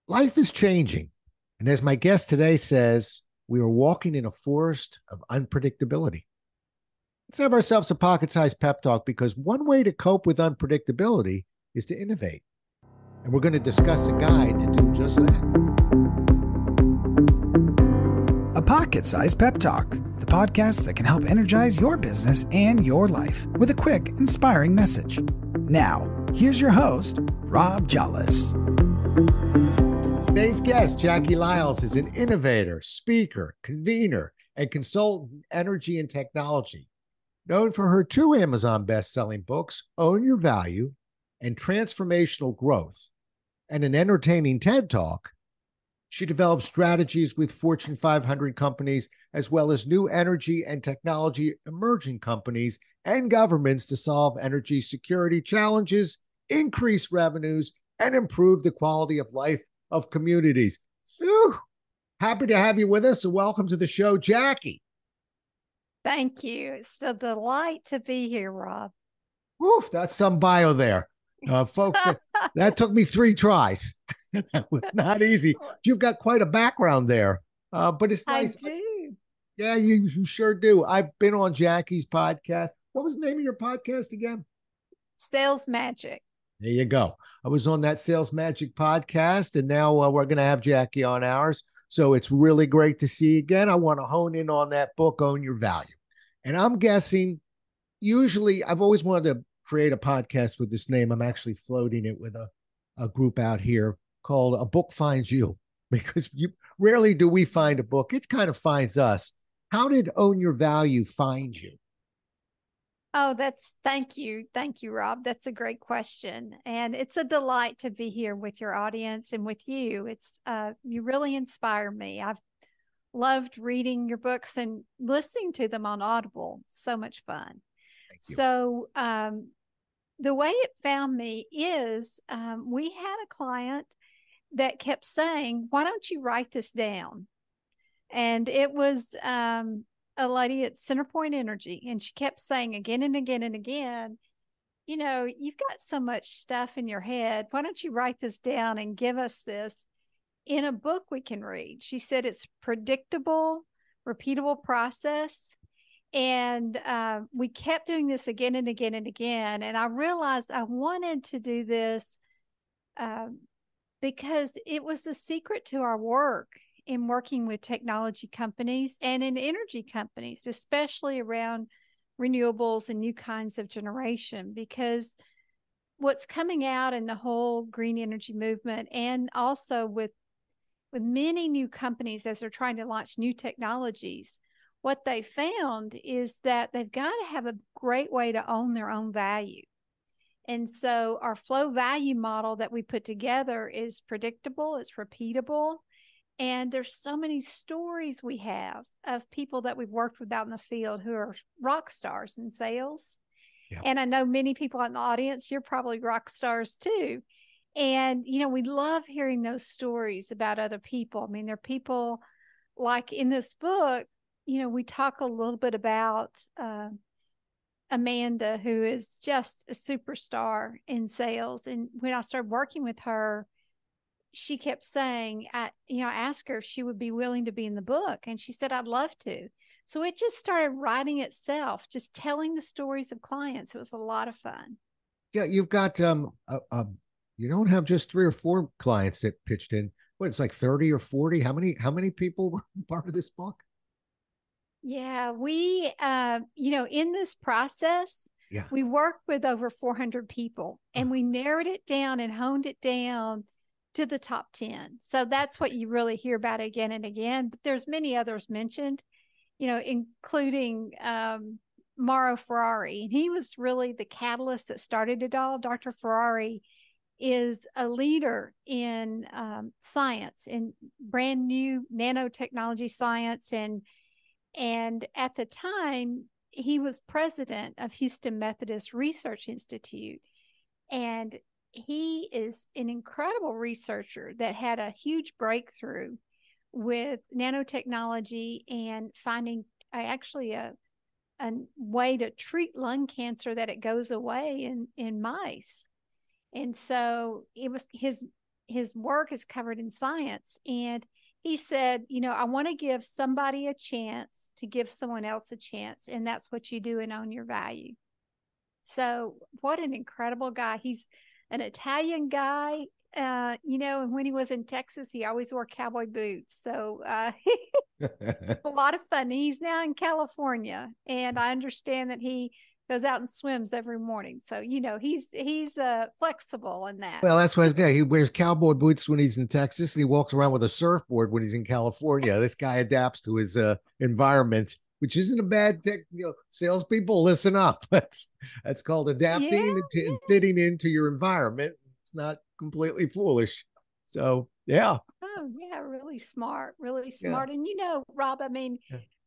Life is changing. And as my guest today says, we are walking in a forest of unpredictability. Let's have ourselves a pocket sized pep talk because one way to cope with unpredictability is to innovate. And we're going to discuss a guide to do just that. A Pocket Sized Pep Talk, the podcast that can help energize your business and your life with a quick, inspiring message. Now, here's your host, Rob Jolles. Today's guest, Jackie Lyles, is an innovator, speaker, convener, and consultant in energy and technology. Known for her two Amazon best-selling books, Own Your Value and Transformational Growth, and an entertaining TED Talk, she develops strategies with Fortune 500 companies, as well as new energy and technology emerging companies and governments to solve energy security challenges, increase revenues, and improve the quality of life of communities. Whew. Happy to have you with us, and welcome to the show, Jackie. Thank you. It's a delight to be here, Rob. Whew, that's some bio there. Folks, that took me 3 tries. That was not easy. You've got quite a background there, but it's nice. I do. Yeah, you sure do. I've been on Jackie's podcast. What was the name of your podcast again? Sales Magic. There you go. I was on that Sales Magic podcast, and now we're going to have Jackie on ours. So it's really great to see you again. I want to hone in on that book, Own Your Value. And I'm guessing, usually, I've always wanted to create a podcast with this name. I'm actually floating it with a group out here called A Book Finds You, because rarely do we find a book. It kind of finds us. How did Own Your Value find you? Oh, thank you. Thank you, Rob. That's a great question. And it's a delight to be here with your audience and with you. You really inspire me. I've loved reading your books and listening to them on Audible. So much fun. Thank you. So, the way it found me is we had a client that kept saying, why don't you write this down? And it was a lady at Centerpoint Energy, and she kept saying again and again and again, you know, you've got so much stuff in your head. Why don't you write this down and give us this in a book we can read? She said it's predictable, repeatable process. And we kept doing this again and again and again. And I realized I wanted to do this because it was a secret to our work in working with technology companies and in energy companies, especially around renewables and new kinds of generation, because what's coming out in the whole green energy movement, and also with many new companies as they're trying to launch new technologies, what they found is that they've got to have a great way to own their own value. And so our flow value model that we put together is predictable, it's repeatable. And there's so many stories we have of people that we've worked with out in the field who are rock stars in sales. Yeah. And I know many people in the audience, you're probably rock stars too. And, you know, we love hearing those stories about other people. I mean, there are people like in this book, you know, we talk a little bit about Amanda, who is just a superstar in sales. And when I started working with her, she kept saying, I asked her if she would be willing to be in the book. And she said, I'd love to. So it just started writing itself, just telling the stories of clients. It was a lot of fun. Yeah, you've got, you don't have just 3 or 4 clients that pitched in. What, it's like 30 or 40? How many people were part of this book? Yeah, we, in this process, we worked with over 400 people, and we narrowed it down and honed it down to the top 10. So that's what you really hear about again and again. But there's many others mentioned, you know, including Mauro Ferrari. And he was really the catalyst that started it all. Dr. Ferrari is a leader in science, in brand new nanotechnology science. And at the time, he was president of Houston Methodist Research Institute. And he is an incredible researcher that had a huge breakthrough with nanotechnology and finding actually a way to treat lung cancer that it goes away in mice. And so it was his his work is covered in science. And he said, I want to give somebody a chance to give someone else a chance. And that's what you do in Own Your Value. So what an incredible guy. He's an Italian guy, and when he was in Texas, he always wore cowboy boots. So a lot of fun. He's now in California, and I understand that he goes out and swims every morning. So, he's flexible in that. Well, that's why he wears cowboy boots when he's in Texas, and he walks around with a surfboard when he's in California. This guy adapts to his environment, which isn't a bad tech. Salespeople, listen up. That's called adapting and fitting into your environment. It's not completely foolish. So, yeah. Oh, yeah, really smart, really smart. Yeah. And Rob,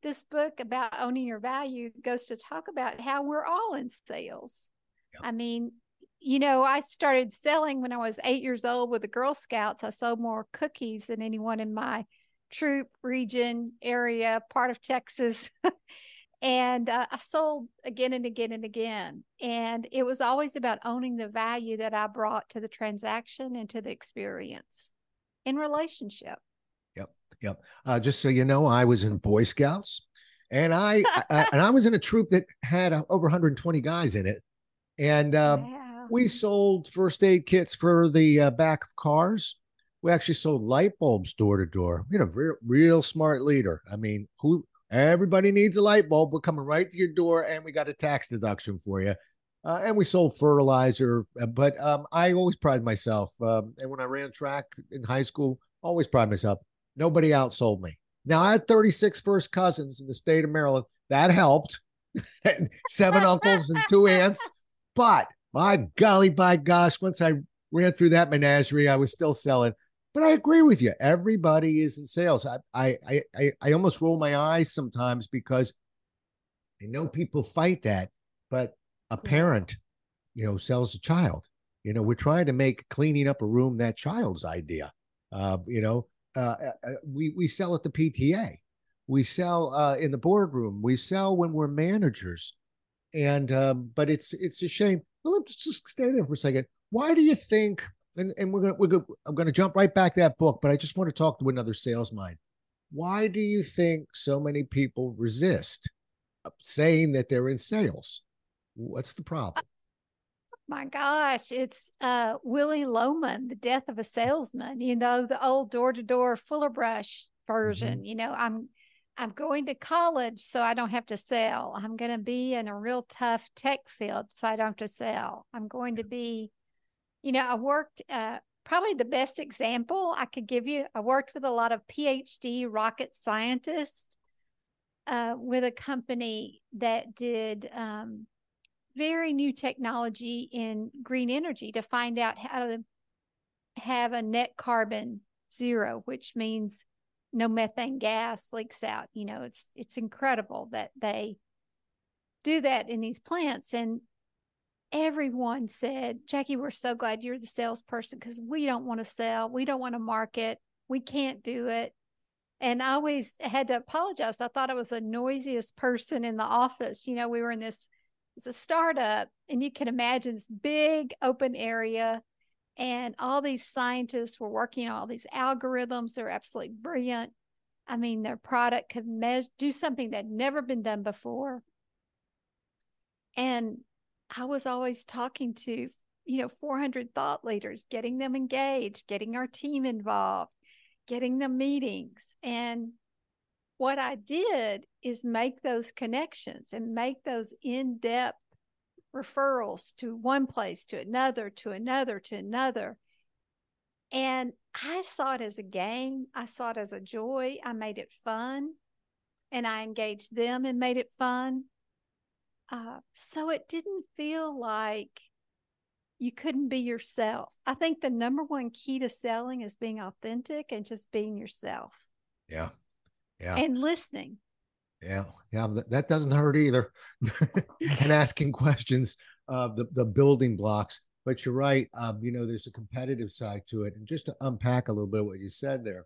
this book about owning your value goes to talk about how we're all in sales. Yeah. I started selling when I was 8 years old with the Girl Scouts. I sold more cookies than anyone in my troop region area, part of Texas. And I sold again and again and again. And it was always about owning the value that I brought to the transaction and to the experience in relationship. Yep. Just so you know, I was in Boy Scouts, and I was in a troop that had over 120 guys in it, and wow. We sold first aid kits for the back of cars. We actually sold light bulbs door to door. We had a real smart leader. Everybody needs a light bulb. We're coming right to your door, and we got a tax deduction for you. And we sold fertilizer, but I always pride myself. And when I ran track in high school, always pride myself. Nobody outsold me. Now, I had 36 first cousins in the state of Maryland. That helped. 7 uncles and 2 aunts. But my golly, by gosh, once I ran through that menagerie, I was still selling. But I agree with you. Everybody is in sales. I almost roll my eyes sometimes because I know people fight that, but a parent, sells a child. We're trying to make cleaning up a room that child's idea. We sell at the PTA. We sell in the boardroom. We sell when we're managers. And but it's a shame. Well, let's just stay there for a second. Why do you think? And I'm gonna jump right back to that book, but I just want to talk to another sales mind. Why do you think so many people resist saying that they're in sales? What's the problem? My gosh, it's Willie Loman, The Death of a Salesman, the old door-to-door Fuller Brush version. Mm-hmm. I'm going to college so I don't have to sell. I'm going to be in a real tough tech field so I don't have to sell. I'm going to be, I worked, probably the best example I could give you, I worked with a lot of PhD rocket scientists with a company that did very new technology in green energy to find out how to have a net carbon zero, which means no methane gas leaks out. It's incredible that they do that in these plants. And everyone said, Jackie, we're so glad you're the salesperson because we don't want to sell. We don't want to market. We can't do it. And I always had to apologize. I thought I was the noisiest person in the office. We were in this, it's a startup, and you can imagine this big open area, and all these scientists were working on all these algorithms. They're absolutely brilliant. Their product could do something that had never been done before. And I was always talking to, 400 thought leaders, getting them engaged, getting our team involved, getting them meetings. And what I did is make those connections and make those in-depth referrals to one place, to another, to another, to another. And I saw it as a game. I saw it as a joy. I made it fun, and I engaged them and made it fun. So it didn't feel like you couldn't be yourself. I think the number one key to selling is being authentic and just being yourself. Yeah. Yeah. And listening. Yeah. That doesn't hurt either. And asking questions, the building blocks. But you're right. There's a competitive side to it. And just to unpack a little bit of what you said there,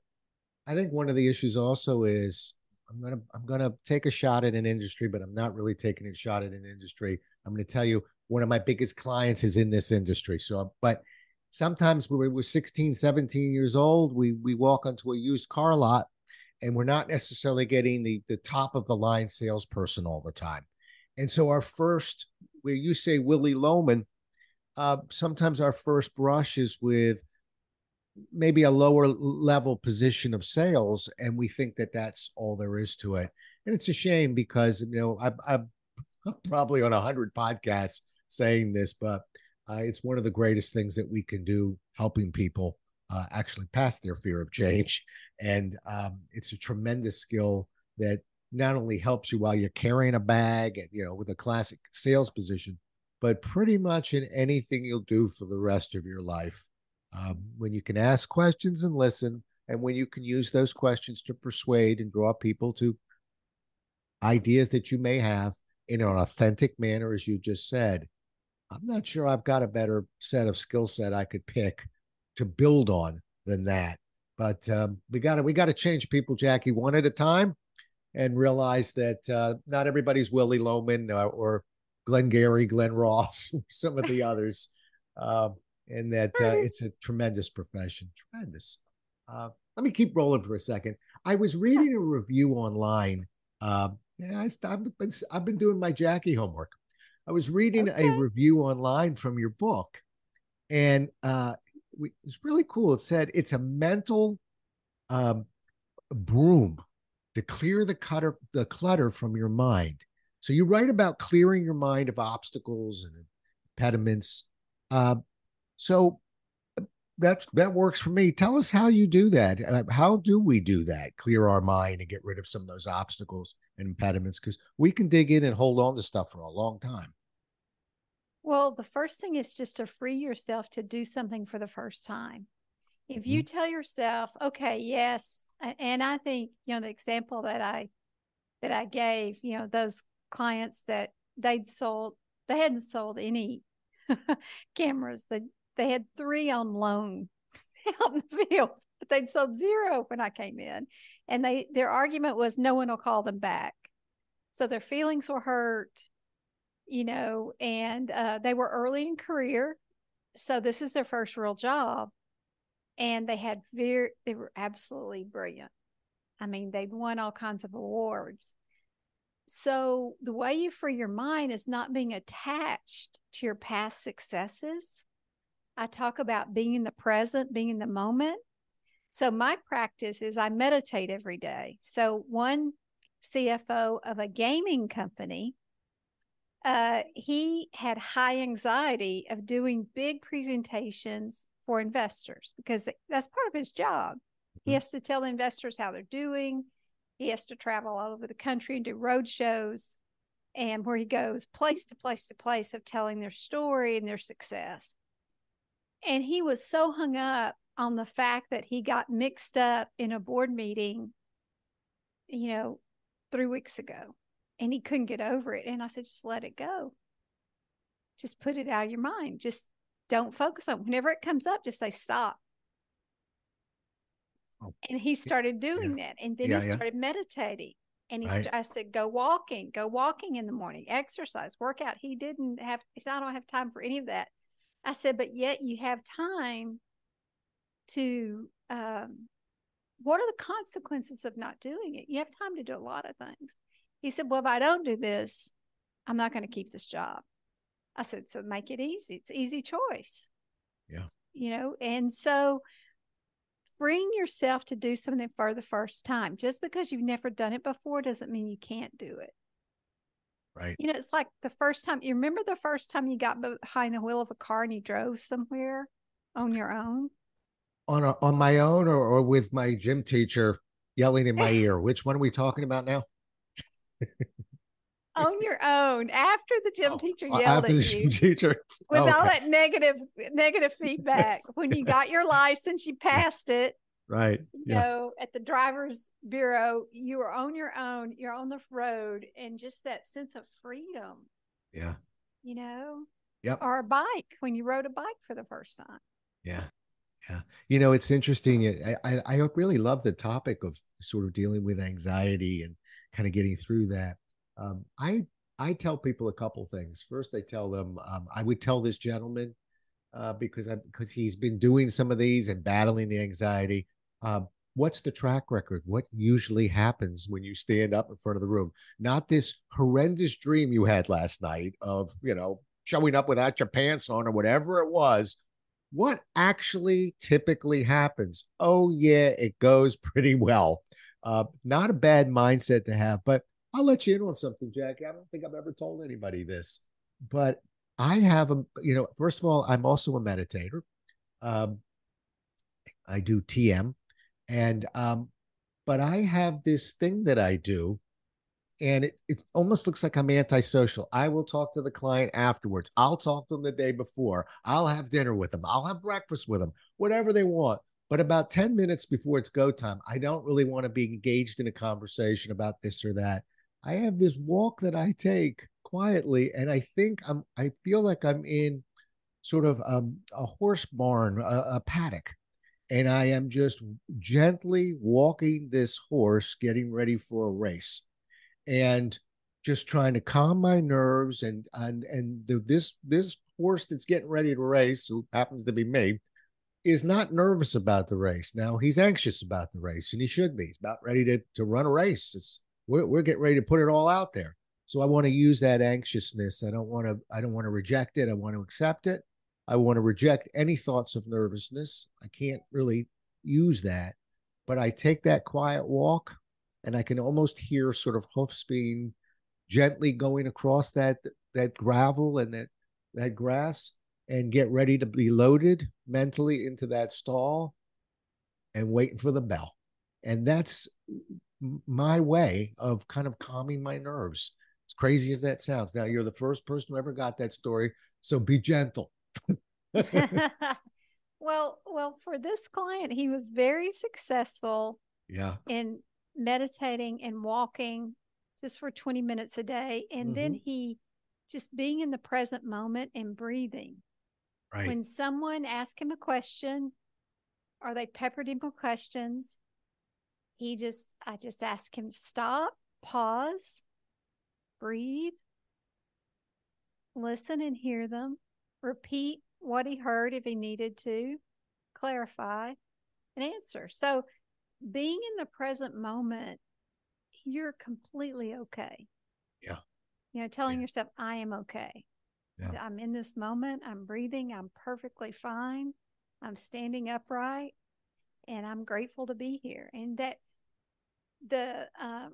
I think one of the issues also is I'm gonna take a shot at an industry, but I'm not really taking a shot at an industry. I'm gonna tell you one of my biggest clients is in this industry. So, but sometimes when we're 16, 17 years old, we walk onto a used car lot and we're not necessarily getting the top of the line salesperson all the time. And so our first, where you say Willie Loman, sometimes our first brush is with maybe a lower level position of sales, and we think that that's all there is to it. And it's a shame because I'm probably on 100 podcasts saying this, but it's one of the greatest things that we can do, helping people actually pass their fear of change. And it's a tremendous skill that not only helps you while you're carrying a bag, with a classic sales position, but pretty much in anything you'll do for the rest of your life. When you can ask questions and listen, and when you can use those questions to persuade and draw people to ideas that you may have in an authentic manner, as you just said, I'm not sure I've got a better set of skill set I could pick to build on than that. But we got to change people, Jackie, one at a time, and realize that not everybody's Willie Loman or Glenn Gary, Glenn Ross, some of the others, and that it's a tremendous profession. Tremendous. Let me keep rolling for a second. I was reading a review online. I've been doing my Jackie homework. I was reading a review online from your book, and it's really cool. It said it's a mental broom to clear the clutter from your mind. So you write about clearing your mind of obstacles and impediments. So that works for me. Tell us how you do that. How do we do that? Clear our mind and get rid of some of those obstacles and impediments, because we can dig in and hold on to stuff for a long time. Well, the first thing is just to free yourself to do something for the first time. If you tell yourself, okay, yes, and I think, the example that I gave, those clients that they hadn't sold any cameras. They had 3 on loan out in the field, but they'd sold 0 when I came in. And their argument was no one will call them back. So their feelings were hurt, and they were early in career. So this is their first real job. And they were absolutely brilliant. I mean, they'd won all kinds of awards. So the way you free your mind is not being attached to your past successes. I talk about being in the present, being in the moment. So my practice is I meditate every day. So one CFO of a gaming company, he had high anxiety of doing big presentations for investors because that's part of his job. He has to tell investors how they're doing. He has to travel all over the country and do road shows, and where he goes place to place to place of telling their story and their success. And he was so hung up on the fact that he got mixed up in a board meeting, 3 weeks ago, and he couldn't get over it. And I said, just let it go. Just put it out of your mind. Just don't focus on it. Whenever it comes up, just say stop. Oh. And he started doing that. And then he started meditating. And I said, go walking in the morning, exercise, work out. He said, I don't have time for any of that. I said, but yet you have time to, what are the consequences of not doing it? You have time to do a lot of things. He said, well, if I don't do this, I'm not going to keep this job. I said, so make it easy. It's an easy choice. Yeah. And so freeing yourself to do something for the first time, just because you've never done it before doesn't mean you can't do it. Right. It's like the first time, you remember the first time you got behind the wheel of a car and you drove somewhere on your own? On my own or with my gym teacher yelling in my ear? Which one are we talking about now? On your own, after the gym teacher yelled at you. Teacher. With all that negative feedback. When you got your license, you passed it. Right. At the driver's bureau, you were on your own, you're on the road, and just that sense of freedom. Yeah. Yep. Or a bike, when you rode a bike for the first time. Yeah. Yeah. It's interesting. I really love the topic of sort of dealing with anxiety and kind of getting through that. I tell people a couple things. First, I tell them, I would tell this gentleman, because he's been doing some of these and battling the anxiety. What's the track record? What usually happens when you stand up in front of the room? Not this horrendous dream you had last night of, showing up without your pants on or whatever it was. What actually typically happens? Oh, yeah, it goes pretty well. Not a bad mindset to have, but I'll let you in on something, Jackie. I don't think I've ever told anybody this, but I have first of all, I'm also a meditator. Um, I do TM, and but I have this thing that I do, and it almost looks like I'm antisocial. I will talk to the client afterwards. I'll talk to them the day before. I'll have dinner with them. I'll have breakfast with them, whatever they want. But about 10 minutes before it's go time, I don't really want to be engaged in a conversation about this or that. I have this walk that I take quietly, and I feel like I'm in sort of a horse barn, a paddock, and I am just gently walking this horse, getting ready for a race, and just trying to calm my nerves. This horse that's getting ready to race, who happens to be me, is not nervous about the race. Now he's anxious about the race, and he should be. He's about ready to run a race. We're getting ready to put it all out there. So I want to use that anxiousness. I don't want to reject it. I want to accept it. I want to reject any thoughts of nervousness. I can't really use that, but I take that quiet walk, and I can almost hear sort of hoofs being gently going across that gravel and that grass, and get ready to be loaded mentally into that stall and waiting for the bell. And that's my way of kind of calming my nerves. As crazy as that sounds. Now, you're the first person who ever got that story, so be gentle. Well, for this client, he was very successful in meditating and walking just for 20 minutes a day. And then he just being in the present moment and breathing. Right. When someone asked him a question or they peppered him with questions, I just asked him to stop, pause, breathe, listen and hear them, repeat what he heard if he needed to, clarify, and answer. So being in the present moment, you're completely okay. Yeah. Telling yourself, I am okay. Yeah. I'm in this moment. I'm breathing. I'm perfectly fine. I'm standing upright, and I'm grateful to be here. And that the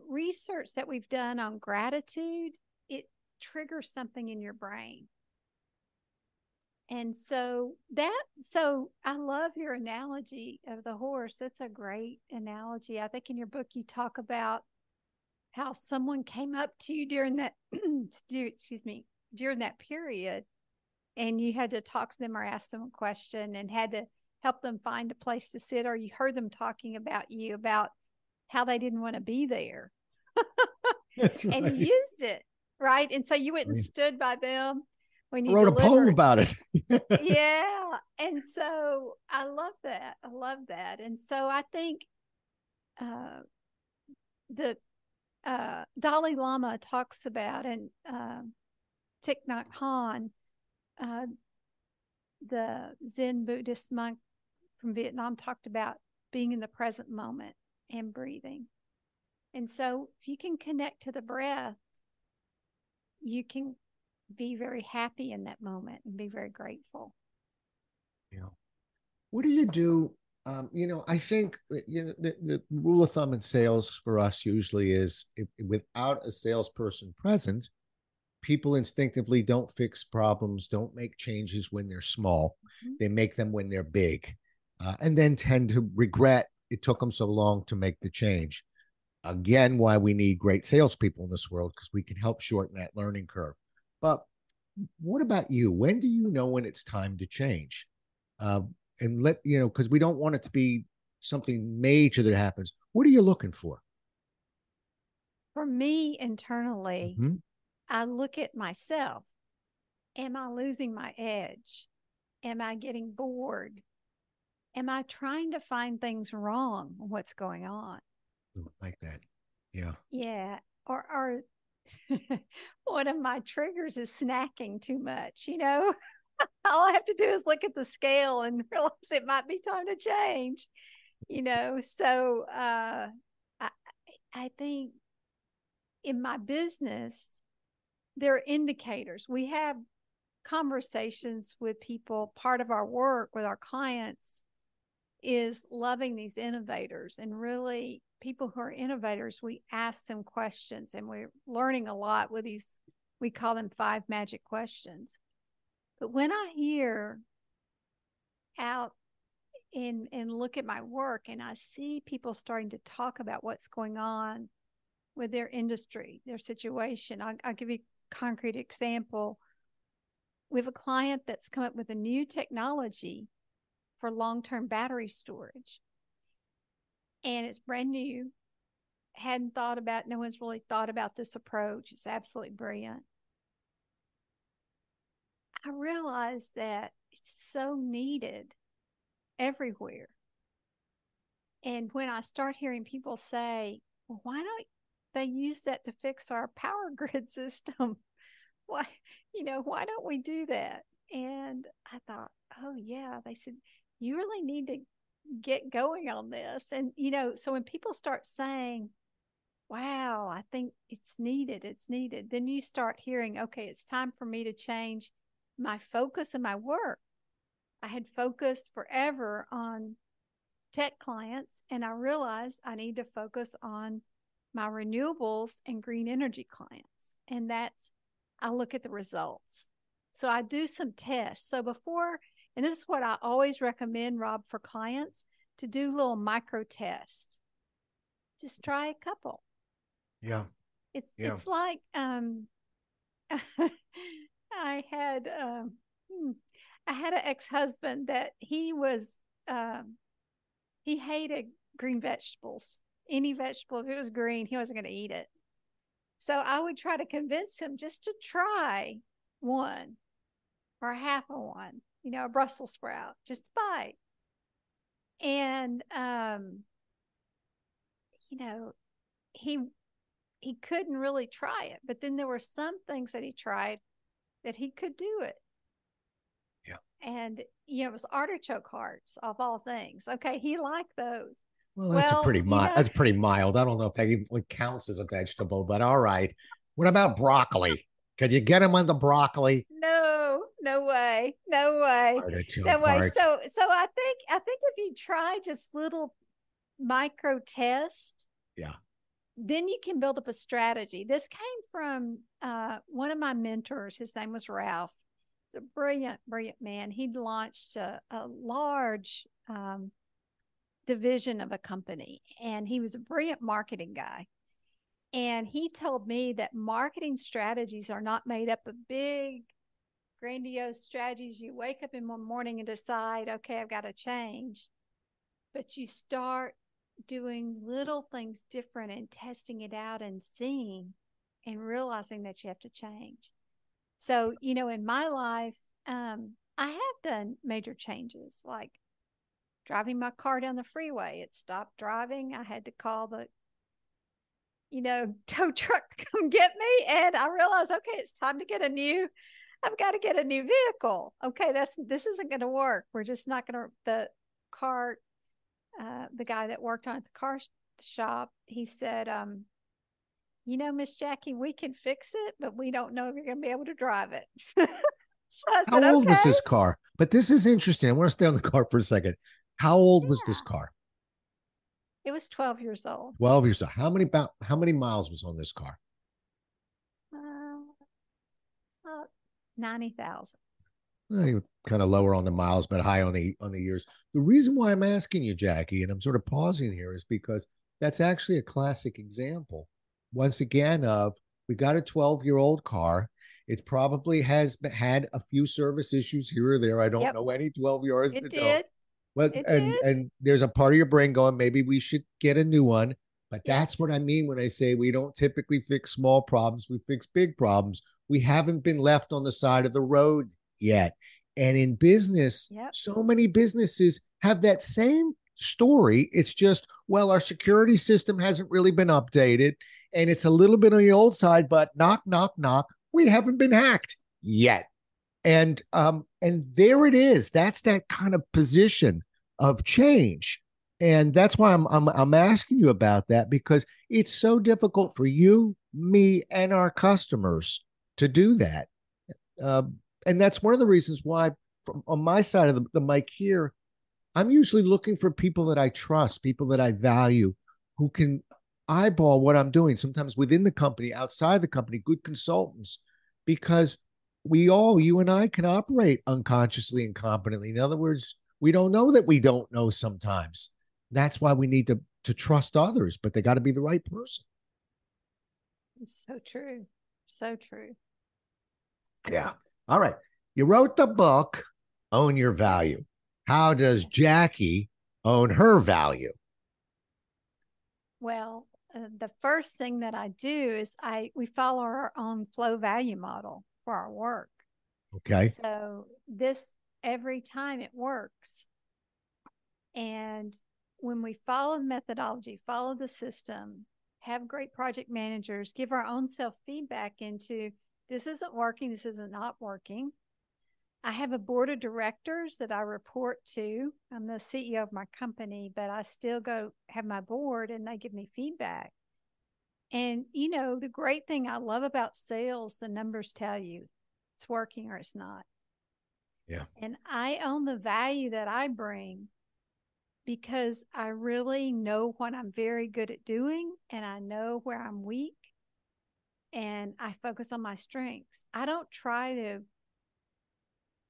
research that we've done on gratitude, it triggers something in your brain. And so I love your analogy of the horse. That's a great analogy. I think in your book, you talk about how someone came up to you during that, during that period, and you had to talk to them or ask them a question and had to help them find a place to sit, or you heard them talking about you, about how they didn't want to be there. That's right. And you used it, right? And so you went and stood by them when you wrote a poem about it. Yeah. And so I love that. And so I think the Dalai Lama talks about, and Thich Nhat Hanh, the Zen Buddhist monk from Vietnam, talked about being in the present moment and breathing. And so if you can connect to the breath, you can be very happy in that moment and be very grateful. What do you do? I think the rule of thumb in sales for us usually is, without a salesperson present, people instinctively don't fix problems, don't make changes when they're small. They make them when they're big, and then tend to regret it took them so long to make the change. Again, why we need great salespeople in this world, because we can help shorten that learning curve. But what about you? When do you know when it's time to change? And because we don't want it to be something major that happens. What are you looking for? For me, internally, I look at myself. Am I losing my edge? Am I getting bored? Am I trying to find things wrong? What's going on? Like that. Yeah. Yeah. Or one of my triggers is snacking too much, All I have to do is look at the scale and realize it might be time to change, So I think in my business, there are indicators. We have conversations with people. Part of our work with our clients is loving these innovators, and really people who are innovators, we ask them questions, and we're learning a lot with these. We call them 5 magic questions. But when I hear out and look at my work and I see people starting to talk about what's going on with their industry, their situation, I'll give you a concrete example. We have a client that's come up with a new technology for long-term battery storage. And it's brand new. No one's really thought about this approach. It's absolutely brilliant. I realized that it's so needed everywhere. And when I start hearing people say, well, why don't they use that to fix our power grid system? Why don't we do that? And I thought, oh yeah, they said, you really need to get going on this. And, so when people start saying, wow, I think it's needed, then you start hearing, okay, it's time for me to change my focus in my work. I had focused forever on tech clients, and I realized I need to focus on my renewables and green energy clients. And I look at the results. So I do some tests. So and this is what I always recommend, Rob, for clients, to do little micro tests. Just try a couple. Yeah. It's like, I had an ex-husband that he hated green vegetables. Any vegetable, if it was green, he wasn't going to eat it. So I would try to convince him just to try one or half of one, a Brussels sprout, just a bite. And, he couldn't really try it, but then there were some things that he tried that he could do it. Yeah. And, it was artichoke hearts of all things. Okay. He liked those. Well, that's pretty mild. I don't know if that even counts as a vegetable, but all right. What about broccoli? Could you get him on the broccoli? No way. Artichoke hearts. So I think if you try just little micro tests, yeah, then you can build up a strategy. This came from one of my mentors. His name was Ralph. A brilliant man. He'd launched a large division of a company, and he was a brilliant marketing guy. And he told me that marketing strategies are not made up of big, grandiose strategies. You wake up in one morning and decide, okay, I've got to change. But you start doing little things different and testing it out and seeing and realizing that you have to change. So, in my life, I have done major changes, like driving my car down the freeway. It stopped driving. I had to call the, tow truck to come get me. And I realized, okay, it's time to I've got to get a new vehicle. Okay, this isn't going to work. We're just not going to, the guy that worked on at the car shop, he said, Miss Jackie, we can fix it, but we don't know if you're going to be able to drive it. So I said, how old was this car? But this is interesting. I want to stay on the car for a second. How old was this car? It was 12 years old. 12 years old. How many miles was on this car? 90,000. Well, kind of lower on the miles, but high on the years. The reason why I'm asking you, Jackie, and I'm sort of pausing here, is because that's actually a classic example. Once again, we got a 12-year-old car. It probably has had a few service issues here or there. I don't know any 12-year-olds. It did. Well, and there's a part of your brain going, maybe we should get a new one. But that's what I mean when I say we don't typically fix small problems. We fix big problems. We haven't been left on the side of the road yet. And in business, so many businesses have that same story. It's just, well, our security system hasn't really been updated, and it's a little bit on the old side, but knock, knock, knock, we haven't been hacked yet. And there it is. That's that kind of position of change. And that's why I'm asking you about that, because it's so difficult for you, me, and our customers to do that. Uh, and that's one of the reasons why, from on my side of the mic here, I'm usually looking for people that I trust, people that I value, who can eyeball what I'm doing, sometimes within the company, outside the company, good consultants, because we all, you and I, can operate unconsciously and competently. In other words, we don't know that we don't know sometimes. That's why we need to trust others, but they got to be the right person. So true. So true. Yeah. All right. You wrote the book, Own Your Value. How does Jackie own her value? Well, the first thing that I do is we follow our own flow value model for our work. Okay. So this every time it works. And when we follow the methodology, follow the system, have great project managers, give our own self feedback into this isn't working, this isn't not working. I have a board of directors that I report to. I'm the CEO of my company, but I still go have my board and they give me feedback. And, you know, the great thing I love about sales, the numbers tell you it's working or it's not. Yeah. And I own the value that I bring because I really know what I'm very good at doing and I know where I'm weak and I focus on my strengths. I don't try to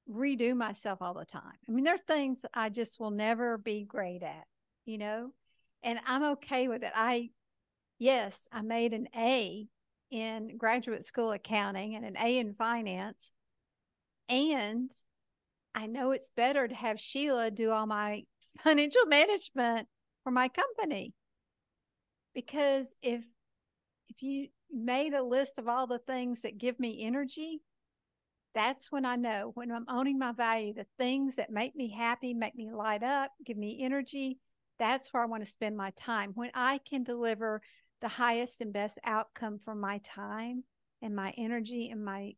redo myself all the time. I mean, there are things I just will never be great at, you know, and I'm okay with it. Yes, I made an A in graduate school accounting and an A in finance. And I know it's better to have Sheila do all my financial management for my company. Because if you made a list of all the things that give me energy, that's when I know when I'm owning my value, the things that make me happy, make me light up, give me energy, that's where I want to spend my time. When I can deliver the highest and best outcome for my time and my energy and my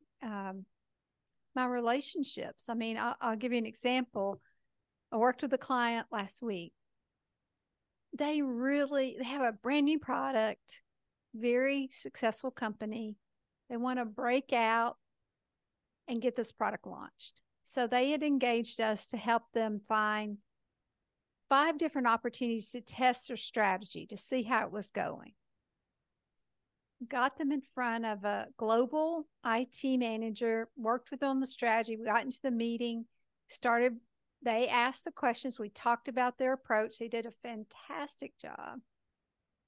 relationships. I mean, I'll give you an example. I worked with a client last week. They have a brand new product, very successful company. They want to break out and get this product launched. So they had engaged us to help them find 5 different opportunities to test their strategy to see how it was going. Got them in front of a global IT manager, worked with them on the strategy. We got into the meeting, they asked the questions. We talked about their approach. They did a fantastic job.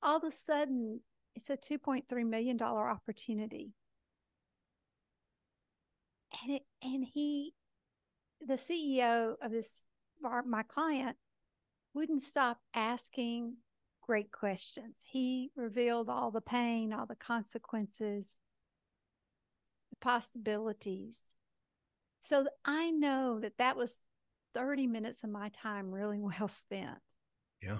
All of a sudden, it's a $2.3 million opportunity. And the CEO of my client, wouldn't stop asking great questions. He revealed all the pain, all the consequences, the possibilities. So I know that was 30 minutes of my time really well spent. Yeah.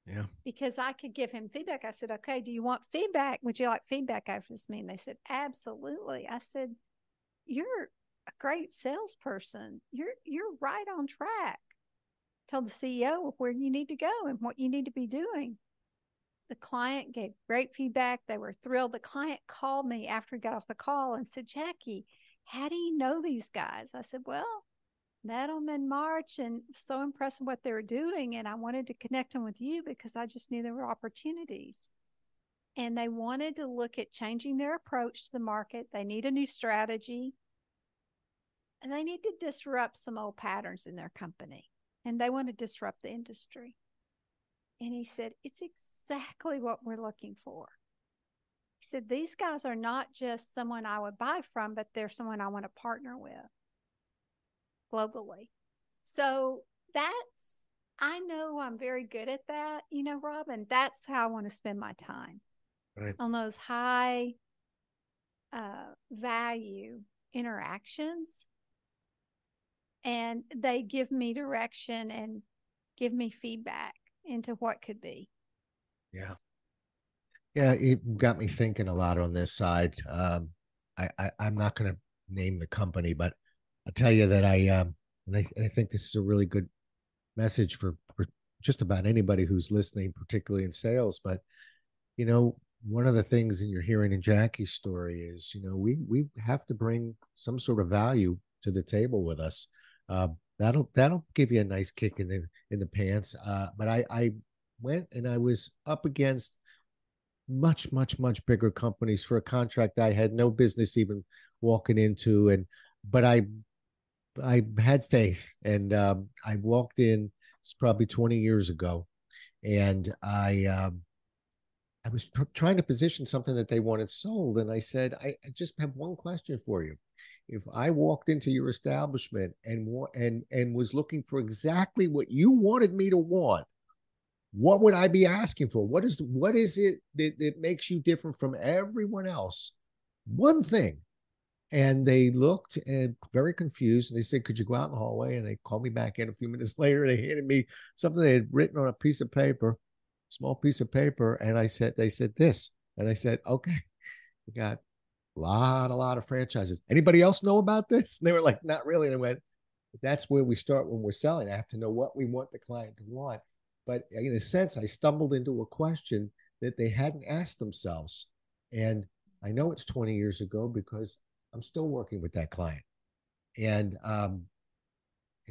Yeah. Because I could give him feedback. I said, okay, do you want feedback? Would you like feedback after this meeting? They said, absolutely. I said, you're a great salesperson. You're right on track. Told the CEO where you need to go and what you need to be doing. The client gave great feedback. They were thrilled. The client called me after he got off the call and said, Jackie, how do you know these guys? I said, well, met them in March and so impressed with what they were doing. And I wanted to connect them with you because I just knew there were opportunities. And they wanted to look at changing their approach to the market. They need a new strategy. And they need to disrupt some old patterns in their company. And they want to disrupt the industry. And he said, it's exactly what we're looking for. He said, these guys are not just someone I would buy from, but they're someone I want to partner with globally. So I know I'm very good at that, you know, Rob, and that's how I want to spend my time. Right. On those high value interactions. And they give me direction and give me feedback into what could be. Yeah. Yeah, it got me thinking a lot on this side. I'm not going to name the company, but I'll tell you that I think this is a really good message for just about anybody who's listening, particularly in sales. But you know, one of the things that you're hearing in Jackie's story is, we have to bring some sort of value to the table with us. Uh, that'll give you a nice kick in the pants. But I went and I was up against much bigger companies for a contract I had no business even walking into, and but I had faith, and I walked in. It's probably 20 years ago, and I was trying to position something that they wanted sold, and I said, I just have one question for you. If I walked into your establishment and was looking for exactly what you wanted me to want, what would I be asking for? What is it that makes you different from everyone else? One thing. And they looked and very confused. And they said, "Could you go out in the hallway?" And they called me back in a few minutes later. They handed me something they had written on a piece of paper, small piece of paper. And they said this. And I said, "Okay, we got a lot of franchises. Anybody else know about this?" And they were like, "Not really." And I went, "That's where we start when we're selling. I have to know what we want the client to want." But in a sense, I stumbled into a question that they hadn't asked themselves. And I know it's 20 years ago because I'm still working with that client. And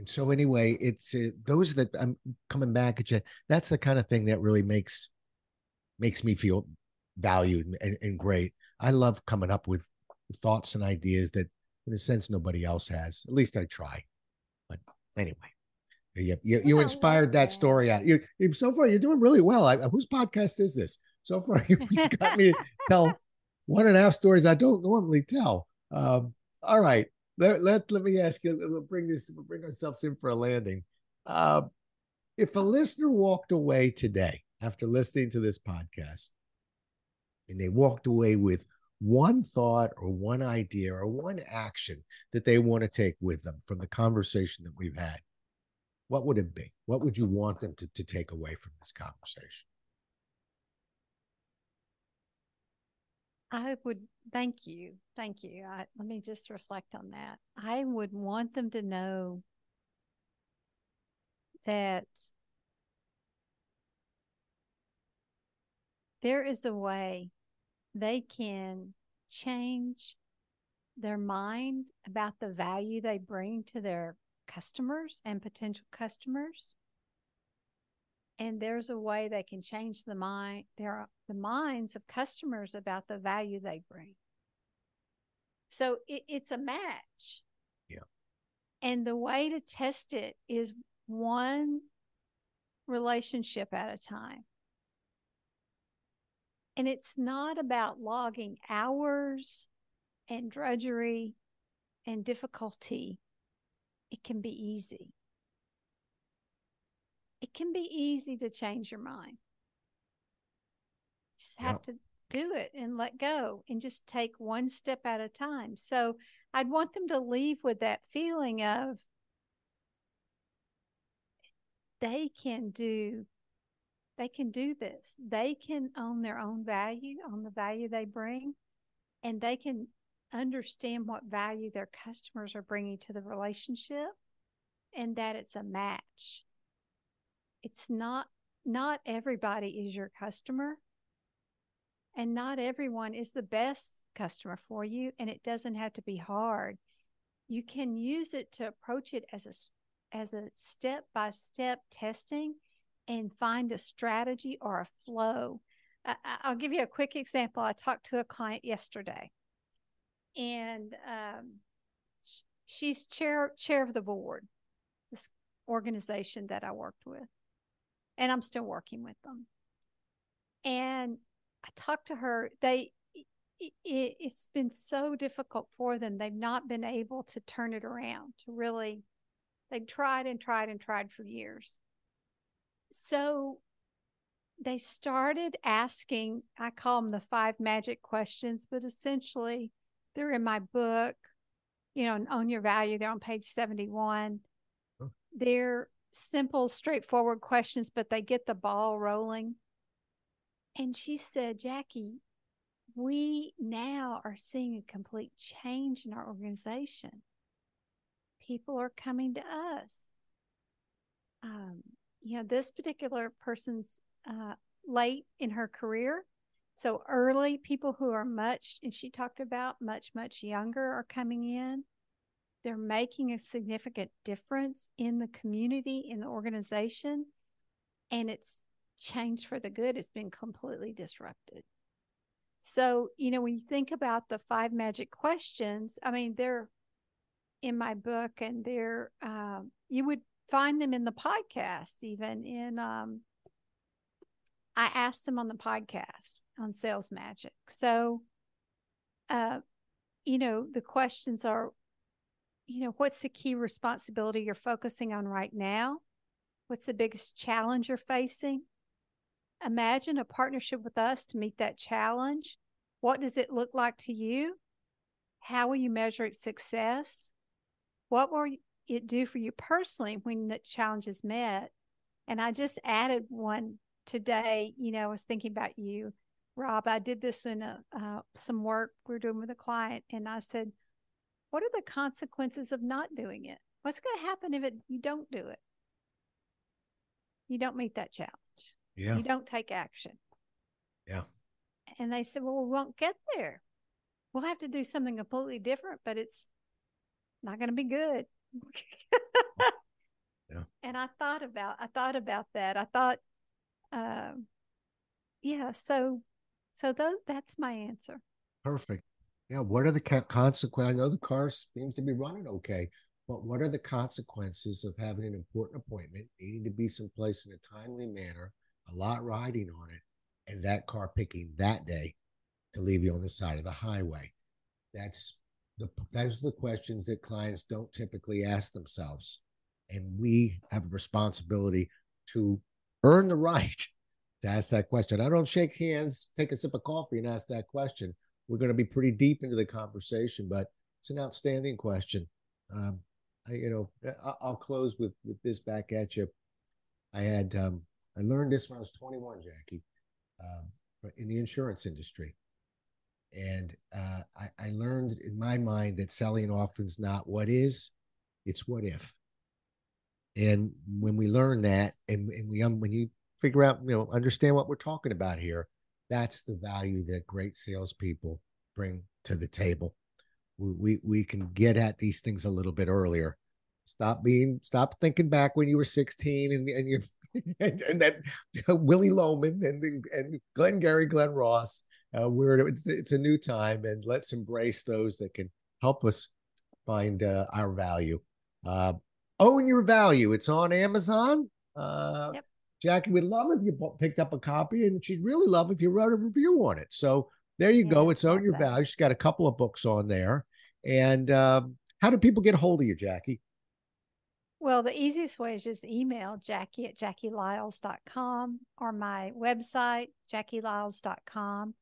so anyway, it's those that I'm coming back at you. That's the kind of thing that really makes me feel valued and great. I love coming up with thoughts and ideas that, in a sense, nobody else has. At least I try. But anyway, you Well, I love inspired that that. story out. You so far you're doing really well. Whose podcast is this? So far you got me to tell 1.5 stories I don't normally tell. All right, let me ask you. We'll bring ourselves in for a landing. Uh, if a listener walked away today after listening to this podcast, and they walked away with one thought or one idea or one action that they want to take with them from the conversation that we've had, what would it be? What would you want them to take away from this conversation? I would thank you. Thank you. Let me just reflect on that. I would want them to know that there is a way they can change their mind about the value they bring to their customers and potential customers. And there's a way they can change the minds of customers about the value they bring. So it's a match. Yeah. And the way to test it is one relationship at a time. And it's not about logging hours and drudgery and difficulty. It can be easy. It can be easy to change your mind. Just have to do it and let go and just take one step at a time. So I'd want them to leave with that feeling of they can do this. They can own their own value, own the value they bring, and they can understand what value their customers are bringing to the relationship, and that it's a match. It's not everybody is your customer, and not everyone is the best customer for you, and it doesn't have to be hard. You can use it to approach it as a step-by-step testing and find a strategy or a flow. I'll give you a quick example. I talked to a client yesterday, and she's chair of the board, this organization that I worked with, and I'm still working with them. And I talked to her. It's been so difficult for them. They've not been able to turn it around to really. They've tried and tried and tried for years. So they started asking, I call them the 5 magic questions, but essentially they're in my book, Own Your Value. They're on page 71. Oh. They're simple, straightforward questions, but they get the ball rolling. And she said, "Jackie, we now are seeing a complete change in our organization. people are coming to us. This particular person's late in her career. So early people who are and she talked about much younger are coming in. They're making a significant difference in the community, in the organization, and it's changed for the good. It's been completely disrupted. So, when you think about the 5 magic questions, I mean, they're in my book, and they're, you would find them in the podcast, even in, I asked them on the podcast on Sales Magic. So, the questions are, what's the key responsibility you're focusing on right now? What's the biggest challenge you're facing? Imagine a partnership with us to meet that challenge. What does it look like to you? How will you measure its success? What will it do for you personally when the challenge is met? And I just added one today. I was thinking about you, Rob. I did this in some work we were doing with a client, and I said, what are the consequences of not doing it? What's going to happen if you don't do it? You don't meet that challenge. Yeah. You don't take action. Yeah. And they said, well, we won't get there. We'll have to do something completely different, but it's not going to be good. Yeah. And I thought about that. I thought, that's my answer. Perfect. Yeah. What are the consequences? I know the car seems to be running okay, but what are the consequences of having an important appointment, needing to be someplace in a timely manner, a lot riding on it, and that car picking that day to leave you on the side of the highway? Those are the questions that clients don't typically ask themselves. And we have a responsibility to earn the right to ask that question. I don't shake hands, take a sip of coffee, and ask that question. We're going to be pretty deep into the conversation, but it's an outstanding question. I'll close with this back at you. I learned this when I was 21, Jackie, in the insurance industry. And I learned in my mind that selling often is not what is, it's what if. And when we learn that, and when you figure out, understand what we're talking about here, that's the value that great salespeople bring to the table. We can get at these things a little bit earlier. Stop thinking back when you were 16 and you and that Willie Loman and Glenn Ross. It's a new time, and let's embrace those that can help us find our value. Own Your Value. It's on Amazon. Yep. Jackie would love if you picked up a copy, and she'd really love if you wrote a review on it. So there you go. It's Own Your Value. She's got a couple of books on there. And how do people get a hold of you, Jackie? Well, the easiest way is just email Jackie at JackieLyles.com or my website, JackieLyles.com.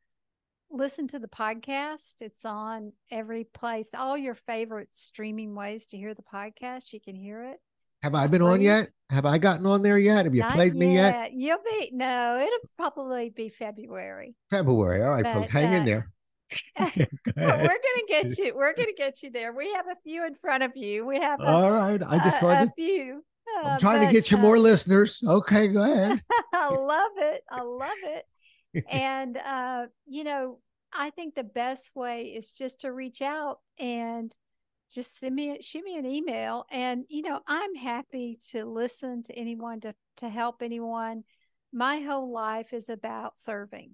Listen to the podcast. It's on every place, all your favorite streaming ways to hear the podcast. You can hear it. Have I been on yet? Have I gotten on there yet? Have you played me yet? No, it'll probably be February. February. All right, folks, hang in there. We're gonna get you. We're gonna get you there. We have a few in front of you. We have all right. I just heard a few. I'm trying to get you more listeners. Okay, go ahead. I love it. And I think the best way is just to reach out and just shoot me an email. And I'm happy to listen to anyone, to help anyone. My whole life is about serving.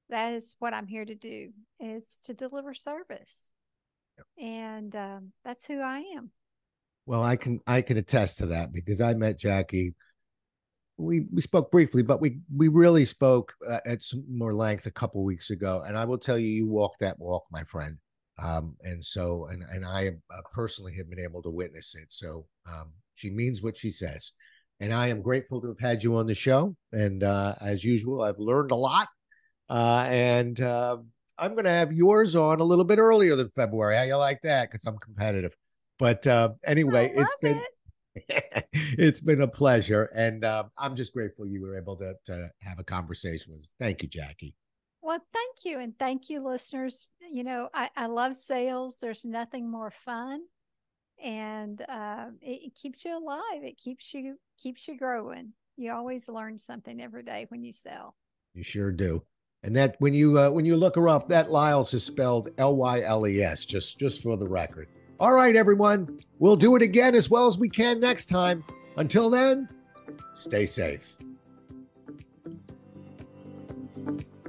That is what I'm here to do. It's to deliver service. And that's who I am. Well, I can attest to that, because I met Jackie. We spoke briefly, but we really spoke at some more length a couple of weeks ago. And I will tell you, you walk that walk, my friend. And I personally have been able to witness it. So she means what she says. And I am grateful to have had you on the show. And as usual, I've learned a lot. And I'm going to have yours on a little bit earlier than February. How you like that? Because I'm competitive. But anyway, it's been a pleasure. And I'm just grateful you were able to have a conversation with us. Thank you, Jackie. Well, thank you. And thank you, listeners. I love sales. There's nothing more fun and it keeps you alive. It keeps you growing. You always learn something every day when you sell. You sure do. And that when you look her up, that Lyles is spelled Lyles, just for the record. All right, everyone. We'll do it again as well as we can next time. Until then, stay safe.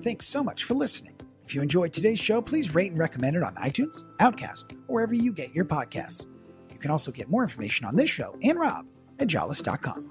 Thanks so much for listening. If you enjoyed today's show, please rate and recommend it on iTunes, Outcast, or wherever you get your podcasts. You can also get more information on this show and Rob at jollis.com.